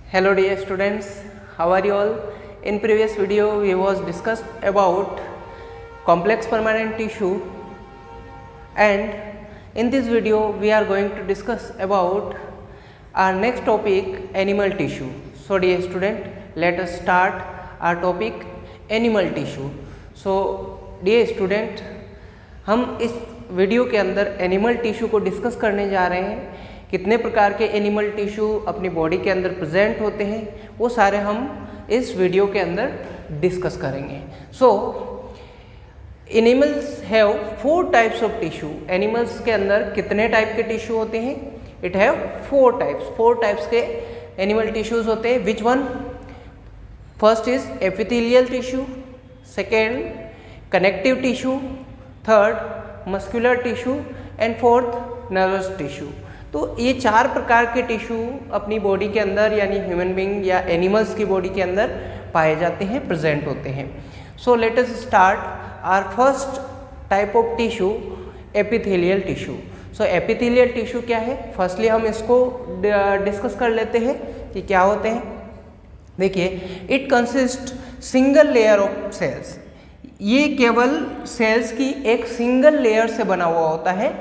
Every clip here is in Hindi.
Hello dear students, how are you all? In previous video we was discussed about complex permanent tissue, and in this video we are going to discuss about our next topic, animal tissue. So dear student, let us start our topic animal tissue. So dear student, हम इस वीडियो के अंदर एनिमल टिश्यू को डिस्कस करने जा रहे हैं। कितने प्रकार के एनिमल टिश्यू अपनी बॉडी के अंदर प्रेजेंट होते हैं वो सारे हम इस वीडियो के अंदर डिस्कस करेंगे। सो animals have 4 types of tissue. Animals के अंदर कितने टाइप के टिश्यू होते हैं? इट हैव 4 टाइप्स के एनिमल टिश्यूज होते हैं। Which one? First is epithelial tissue, second connective tissue, third muscular tissue and fourth nervous tissue. तो ये 4 प्रकार के टिश्यू अपनी बॉडी के अंदर यानी ह्यूमन बीइंग या एनिमल्स की बॉडी के अंदर पाए जाते हैं, प्रेजेंट होते हैं। So let us start our first type of tissue, epithelial tissue. So epithelial tissue क्या है? फर्स्टली हम इसको डिस्कस कर लेते हैं कि क्या होते हैं। देखिए, it consist single layer of cells. ये केवल सेल्स की एक सिंगल लेयर से बना हुआ होता है,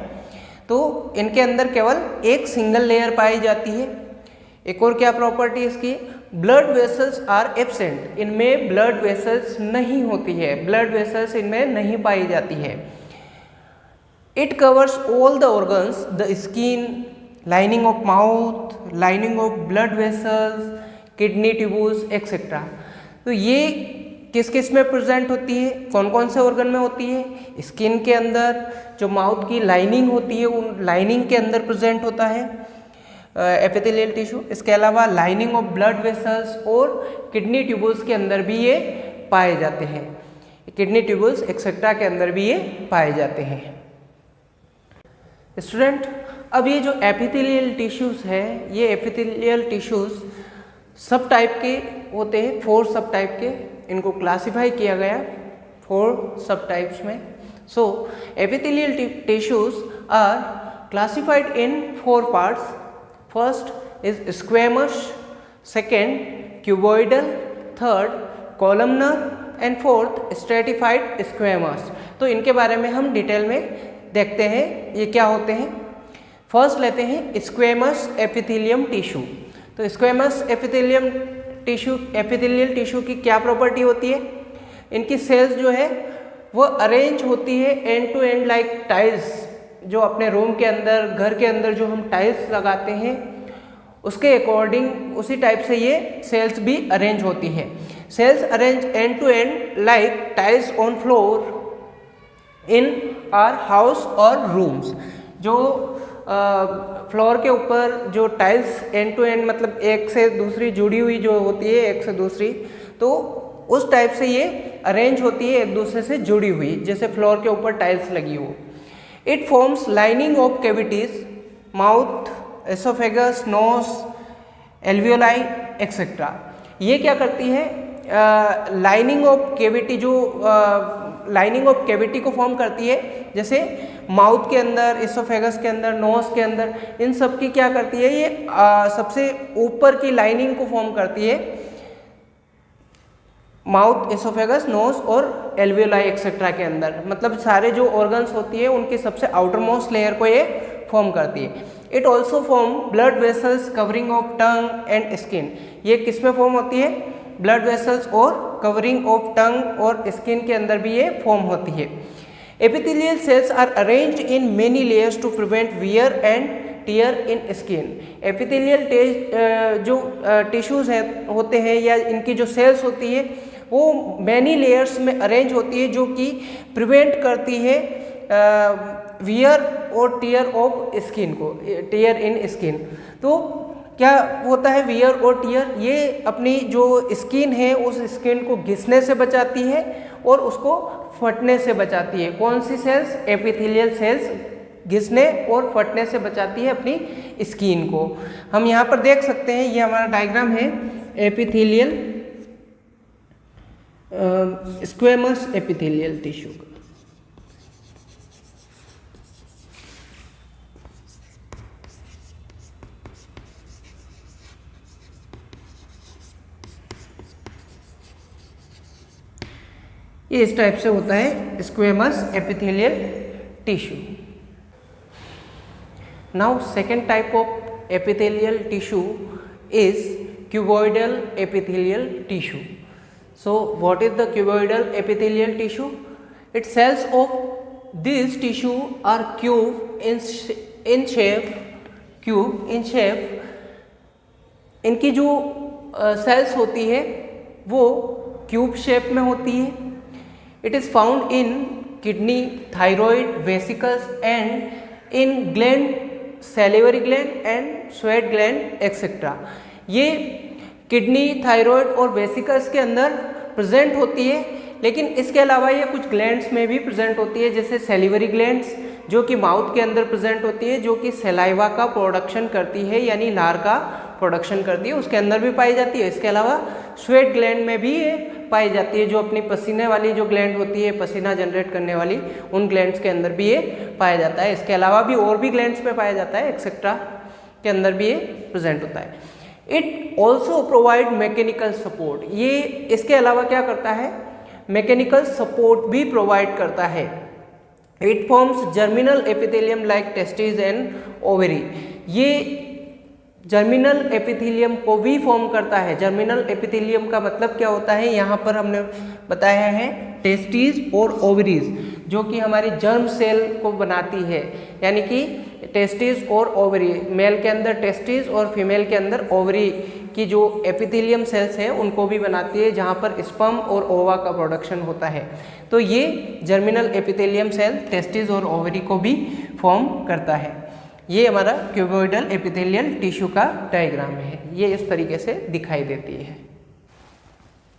तो इनके अंदर केवल एक सिंगल लेयर पाई जाती है। एक और क्या प्रॉपर्टी इसकी? Blood vessels are absent. इनमें ब्लड वेसल्स नहीं होती है, ब्लड वेसल्स इनमें नहीं पाई जाती है। It covers all the organs, the skin, lining of mouth, lining of blood vessels, kidney tubules etcetera. तो ये किस किस में प्रेजेंट होती है? कौन कौन से ऑर्गन में होती है? स्किन के अंदर जो माउथ की लाइनिंग होती है उन लाइनिंग के अंदर प्रेजेंट होता है एपिथेलियल टिश्यू। इसके अलावा लाइनिंग ऑफ ब्लड वेसल्स और किडनी ट्यूब्यूल्स के अंदर भी ये पाए जाते हैं। किडनी ट्यूब्यूल्स एक्सेट्रा के अंदर भी ये पाए जाते हैं। स्टूडेंट, अब ये जो एपिथेलियल टिश्यूज है, ये एपिथेलियल टिश्यूज सब टाइप के होते हैं, 4 सब टाइप के। इनको क्लासिफाई किया गया 4 सब टाइप्स में। So epithelial tissues are classified in 4 parts. First is squamous, second cuboidal, third columnar and fourth stratified squamous. तो इनके बारे में हम डिटेल में देखते हैं ये क्या होते हैं। फर्स्ट लेते हैं स्क्वेमस एपिथेलियम टिश्यू। तो स्क्वेमस एपिथेलियल टिश्यू की क्या प्रॉपर्टी होती है? इनकी सेल्स जो है वो अरेंज होती है end to end like tiles. जो अपने रूम के अंदर, घर के अंदर जो हम टाइल्स लगाते हैं उसके अकॉर्डिंग, उसी टाइप से ये सेल्स भी अरेंज होती है। Cells arrange end to end like tiles on floor in our house और रूम्स। जो फ्लोर के ऊपर जो टाइल्स एंड टू एंड मतलब एक से दूसरी जुड़ी हुई जो होती है, एक से दूसरी, तो उस टाइप से ये अरेंज होती है, एक दूसरे से जुड़ी हुई, जैसे फ्लोर के ऊपर टाइल्स लगी हो। It forms lining of cavities, mouth, oesophagus, nose, alveoli etcetera. ये क्या करती है? लाइनिंग ऑफ कैविटी, जो लाइनिंग ऑफ कैविटी को फॉर्म करती है, जैसे माउथ के अंदर, एसोफेगस के अंदर, नोज के अंदर, इन सब की क्या करती है? ये सबसे ऊपर की लाइनिंग को फॉर्म करती है। माउथ, एसोफेगस, नोज और एल्वियोलाई एक्सेट्रा के अंदर, मतलब सारे जो ऑर्गन्स होती है उनकी सबसे आउटर मोस्ट लेयर को ये फॉर्म करती है। It also form blood vessels covering of tongue and skin. ये किस में फॉर्म होती है? ब्लड वेसल्स और कवरिंग ऑफ टंग और स्किन के अंदर भी ये फॉर्म होती है। Epithelial cells are arranged in many layers to prevent wear and tear in skin. Epithelial जो टिश्यूज होते हैं या इनकी जो सेल्स होती है वो मैनी लेयर्स में अरेंज होती है, जो कि प्रिवेंट करती है वियर और टियर ऑफ स्किन को, टियर इन स्किन। तो क्या होता है वियर और टियर? ये अपनी जो स्किन है उस स्किन को घिसने से बचाती है और उसको फटने से बचाती है। कौन सी सेल्स? एपिथेलियल सेल्स घिसने और फटने से बचाती है अपनी स्किन को। हम यहाँ पर देख सकते हैं, ये हमारा डायग्राम है एपिथेलियल स्क्वेमस एपिथेलियल टिश्यू का। ये इस टाइप से होता है squamous epithelial tissue. Now second type of epithelial tissue is cuboidal epithelial tissue. So what is the cuboidal epithelial tissue? Its cells of this tissue are cube in shape. इनकी जो सेल्स होती है वो क्यूब शेप में होती है। It is found in kidney, thyroid, vesicles and in gland, salivary gland and sweat gland etcetera. ये किडनी, थायराइड और वेसिकल्स के अंदर प्रेजेंट होती है, लेकिन इसके अलावा ये कुछ ग्लैंड्स में भी प्रेजेंट होती है, जैसे सैलिवरी ग्लैंड्स जो कि माउथ के अंदर प्रेजेंट होती है, जो कि सलाइवा का प्रोडक्शन करती है यानी लार का प्रोडक्शन करती है, उसके अंदर भी पाई जाती है। इसके अलावा स्वेट ग्लैंड में भी ये पाई जाती है, जो अपनी पसीने वाली जो ग्लैंड होती है, पसीना जनरेट करने वाली, उन ग्लैंड्स के अंदर भी ये पाया जाता है। इसके अलावा भी और भी ग्लैंड्स में पाया जाता है, एक्सेट्रा के अंदर भी ये प्रेजेंट होता है। It also provide mechanical support. ये इसके अलावा क्या करता है, मैकेनिकल सपोर्ट भी प्रोवाइड करता है। It forms germinal epithelium like testis and ovary. ये जर्मिनल एपिथेलियम को भी फॉर्म करता है। जर्मिनल एपिथेलियम का मतलब क्या होता है, यहाँ पर हमने बताया है टेस्टिस और ओवरीज, जो कि हमारी जर्म सेल को बनाती है, यानी कि टेस्टिस और ओवरी, मेल के अंदर टेस्टिस और फीमेल के अंदर ओवरी की जो एपिथेलियम सेल्स हैं उनको भी बनाती है, जहाँ पर स्पर्म और ओवा का प्रोडक्शन होता है। तो ये जर्मिनल एपिथेलियम सेल टेस्टिस और ओवरी को भी फॉर्म करता है। ये हमारा क्यूबोइडल एपिथेलियल टिश्यू का डायग्राम है, ये इस तरीके से दिखाई देती है।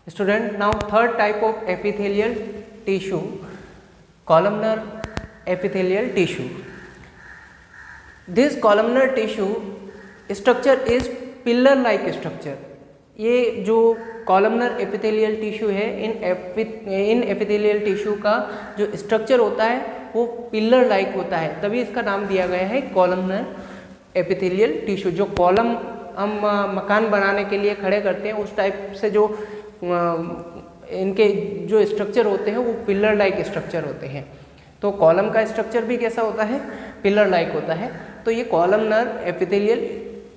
Student, now third type of epithelial tissue, columnar epithelial tissue. This columnar tissue structure is pillar like structure. ये जो कॉलमनर एपिथेलियल टिश्यू है, इन एपिथेलियल टिश्यू का जो स्ट्रक्चर होता है वो पिलर लाइक होता है, तभी इसका नाम दिया गया है कॉलमनर एपिथेलियल टिश्यू। जो कॉलम हम मकान बनाने के लिए खड़े करते हैं, उस टाइप से जो इनके जो स्ट्रक्चर होते हैं वो पिलर लाइक स्ट्रक्चर होते हैं। तो कॉलम का स्ट्रक्चर भी कैसा होता है, पिलर लाइक होता है। तो ये कॉलमनर एपिथेलियल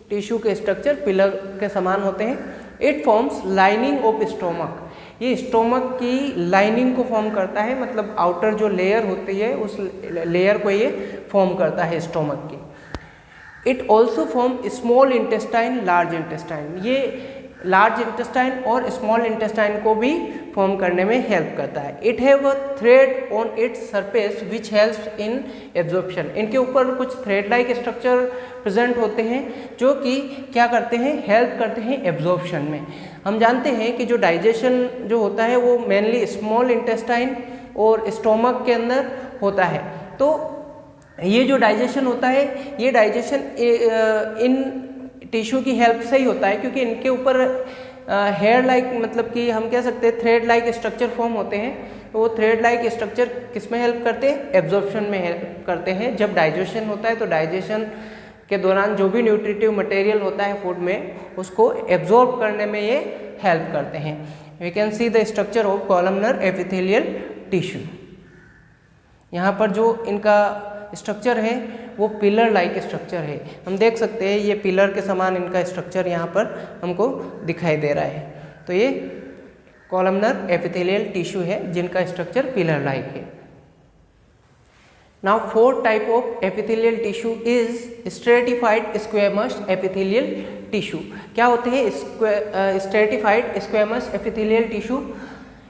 टिश्यू के स्ट्रक्चर पिलर के समान होते हैं। It forms lining of stomach. ये स्टोमक की लाइनिंग को फॉर्म करता है, मतलब आउटर जो लेयर होती है उस लेयर को ये फॉर्म करता है स्टोमक की। It also form small intestine, large intestine. ये लार्ज इंटेस्टाइन और स्मॉल इंटेस्टाइन को भी फॉर्म करने में हेल्प करता है। It have a thread on its surface which helps in absorption. इनके ऊपर कुछ थ्रेड लाइक स्ट्रक्चर प्रेजेंट होते हैं जो कि क्या करते हैं, हेल्प करते हैं एब्जॉर्प्शन में। हम जानते हैं कि जो डाइजेशन जो होता है वो मेनली स्मॉल इंटेस्टाइन और स्टोमक के अंदर होता है। तो ये जो डाइजेशन होता है, ये डाइजेशन इन टिश्यू की हेल्प से ही होता है, क्योंकि इनके ऊपर हेयर लाइक, मतलब कि हम कह सकते हैं थ्रेड लाइक स्ट्रक्चर फॉर्म होते हैं। तो वो थ्रेड लाइक स्ट्रक्चर किस में हेल्प करते हैं, एब्जॉर्प्शन में हेल्प करते हैं। जब डाइजेशन होता है तो डाइजेशन के दौरान जो भी न्यूट्रिटिव मटेरियल होता है फूड में, उसको एब्जॉर्ब करने में ये हेल्प करते हैं। We can see the structure of columnar epithelial tissue. यहाँ पर जो इनका स्ट्रक्चर है वो पिलर लाइक स्ट्रक्चर है। हम देख सकते हैं ये पिलर के समान इनका स्ट्रक्चर यहाँ पर हमको दिखाई दे रहा है। तो ये कॉलमनर एपिथेलियल टिश्यू है जिनका स्ट्रक्चर पिलर लाइक है। Now fourth type of epithelial tissue is stratified squamous epithelial tissue. क्या होते हैं stratified squamous epithelial tissue?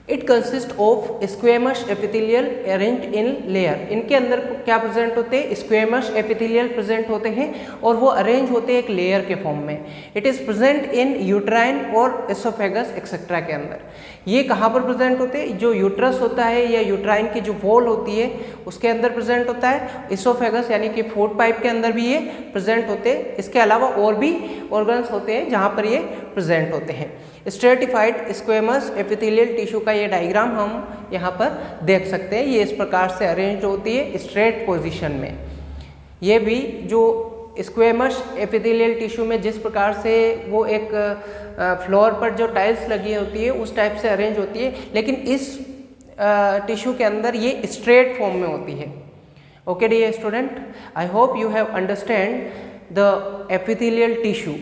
It consist of squamous epithelial arranged in layer. इनके अंदर क्या प्रेजेंट होते हैं, स्क्वेमस एपिथेलियल प्रेजेंट होते हैं और वो अरेंज होते हैं एक लेयर के फॉर्म में। It is present in uterine और एसोफेगस एक्सेट्रा के अंदर। ये कहाँ पर प्रेजेंट होते हैं, जो यूट्रस होता है या यूट्राइन की जो वॉल होती है उसके अंदर प्रेजेंट होता है। एसोफेगस यानी कि फूड पाइप के अंदर भी ये प्रेजेंट होते हैं। इसके अलावा और भी ऑर्गन्स होते हैं जहाँ पर ये प्रेजेंट होते हैं। स्ट्रेटिफाइड स्क्वेमस एपिथेलियल टिश्यू का ये डायग्राम हम यहाँ पर देख सकते हैं। ये इस प्रकार से अरेंज होती है स्ट्रेट पोजीशन में। ये भी जो स्क्वेमस एपिथेलियल टिश्यू में जिस प्रकार से वो एक फ्लोर पर जो टाइल्स लगी होती है उस टाइप से अरेंज होती है, लेकिन इस टिश्यू के अंदर ये स्ट्रेट फॉर्म में होती है. Okay dear student, I hope you have understand the epithelial tissue.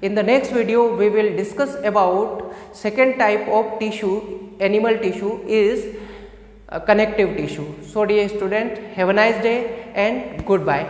In the next video we will discuss about second type of tissue, animal tissue is connective tissue. So dear student, have a nice day and goodbye.